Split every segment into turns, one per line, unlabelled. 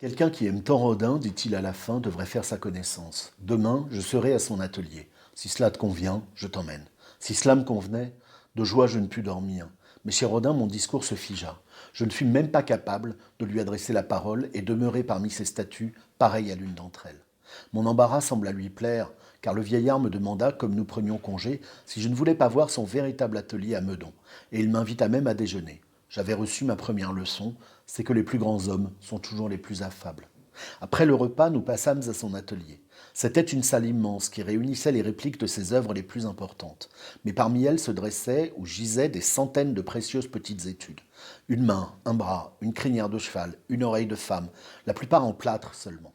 Quelqu'un qui aime tant Rodin, dit-il à la fin, devrait faire sa connaissance. Demain, je serai à son atelier. Si cela te convient, je t'emmène. Si cela me convenait, de joie je ne pus dormir. Mais chez Rodin, mon discours se figea. Je ne fus même pas capable de lui adresser la parole et demeurer parmi ces statues, pareilles à l'une d'entre elles. Mon embarras sembla lui plaire, car le vieillard me demanda, comme nous prenions congé, si je ne voulais pas voir son véritable atelier à Meudon, et il m'invita même à déjeuner. J'avais reçu ma première leçon, c'est que les plus grands hommes sont toujours les plus affables. Après le repas, nous passâmes à son atelier. C'était une salle immense qui réunissait les répliques de ses œuvres les plus importantes. Mais parmi elles se dressaient ou gisaient des centaines de précieuses petites études. Une main, un bras, une crinière de cheval, une oreille de femme, la plupart en plâtre seulement.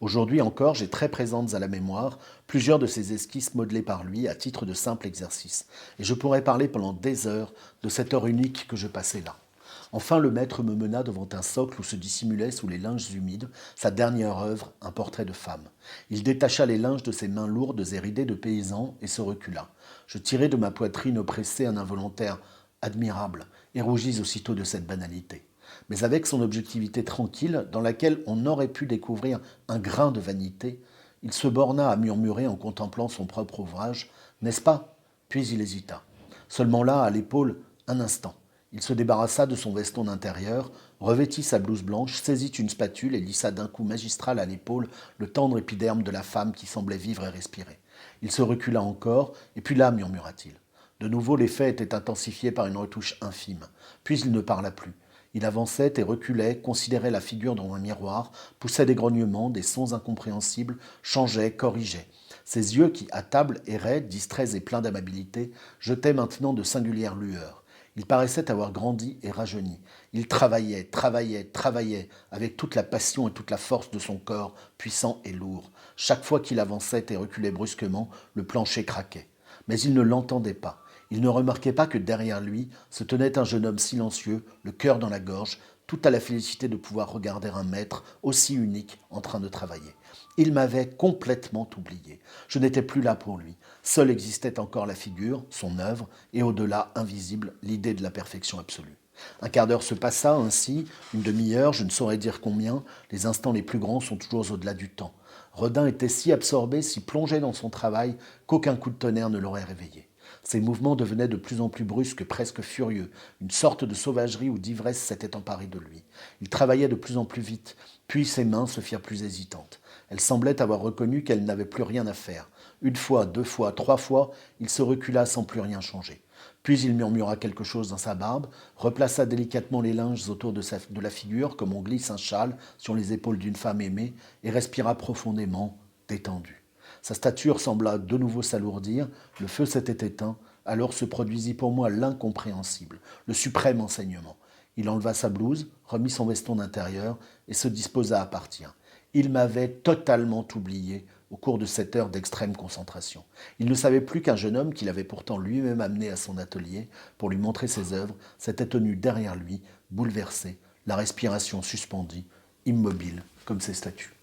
Aujourd'hui encore, j'ai très présentes à la mémoire plusieurs de ces esquisses modelées par lui à titre de simple exercice. Et je pourrais parler pendant des heures de cette heure unique que je passais là. Enfin, le maître me mena devant un socle où se dissimulait sous les linges humides sa dernière œuvre, un portrait de femme. Il détacha les linges de ses mains lourdes et ridées de paysan et se recula. Je tirai de ma poitrine oppressée un involontaire admirable et rougis aussitôt de cette banalité. Mais avec son objectivité tranquille, dans laquelle on aurait pu découvrir un grain de vanité, il se borna à murmurer en contemplant son propre ouvrage « N'est-ce pas ?» Puis il hésita. Seulement là, à l'épaule, un instant. Il se débarrassa de son veston d'intérieur, revêtit sa blouse blanche, saisit une spatule et lissa d'un coup magistral à l'épaule le tendre épiderme de la femme qui semblait vivre et respirer. Il se recula encore, et puis là, murmura-t-il. De nouveau, l'effet était intensifié par une retouche infime. Puis il ne parla plus. Il avançait et reculait, considérait la figure dans un miroir, poussait des grognements, des sons incompréhensibles, changeait, corrigeait. Ses yeux qui, à table, erraient, distraits et pleins d'amabilité, jetaient maintenant de singulières lueurs. Il paraissait avoir grandi et rajeuni. Il travaillait, travaillait, travaillait, avec toute la passion et toute la force de son corps, puissant et lourd. Chaque fois qu'il avançait et reculait brusquement, le plancher craquait. Mais il ne l'entendait pas. Il ne remarquait pas que derrière lui se tenait un jeune homme silencieux, le cœur dans la gorge, tout à la félicité de pouvoir regarder un maître aussi unique en train de travailler. Il m'avait complètement oublié. Je n'étais plus là pour lui. Seule existait encore la figure, son œuvre, et au-delà, invisible, l'idée de la perfection absolue. Un quart d'heure se passa ainsi, une demi-heure, je ne saurais dire combien, les instants les plus grands sont toujours au-delà du temps. Rodin était si absorbé, si plongé dans son travail, qu'aucun coup de tonnerre ne l'aurait réveillé. Ses mouvements devenaient de plus en plus brusques, presque furieux. Une sorte de sauvagerie ou d'ivresse s'était emparée de lui. Il travaillait de plus en plus vite, puis ses mains se firent plus hésitantes. Elle semblait avoir reconnu qu'elle n'avait plus rien à faire. Une fois, deux fois, trois fois, il se recula sans plus rien changer. Puis il murmura quelque chose dans sa barbe, replaça délicatement les linges autour de la figure comme on glisse un châle sur les épaules d'une femme aimée et respira profondément, détendu. Sa stature sembla de nouveau s'alourdir, le feu s'était éteint, alors se produisit pour moi l'incompréhensible, le suprême enseignement. Il enleva sa blouse, remit son veston d'intérieur et se disposa à partir. Il m'avait totalement oublié au cours de cette heure d'extrême concentration. Il ne savait plus qu'un jeune homme qu'il avait pourtant lui-même amené à son atelier pour lui montrer ses œuvres s'était tenu derrière lui, bouleversé, la respiration suspendue, immobile comme ces statues.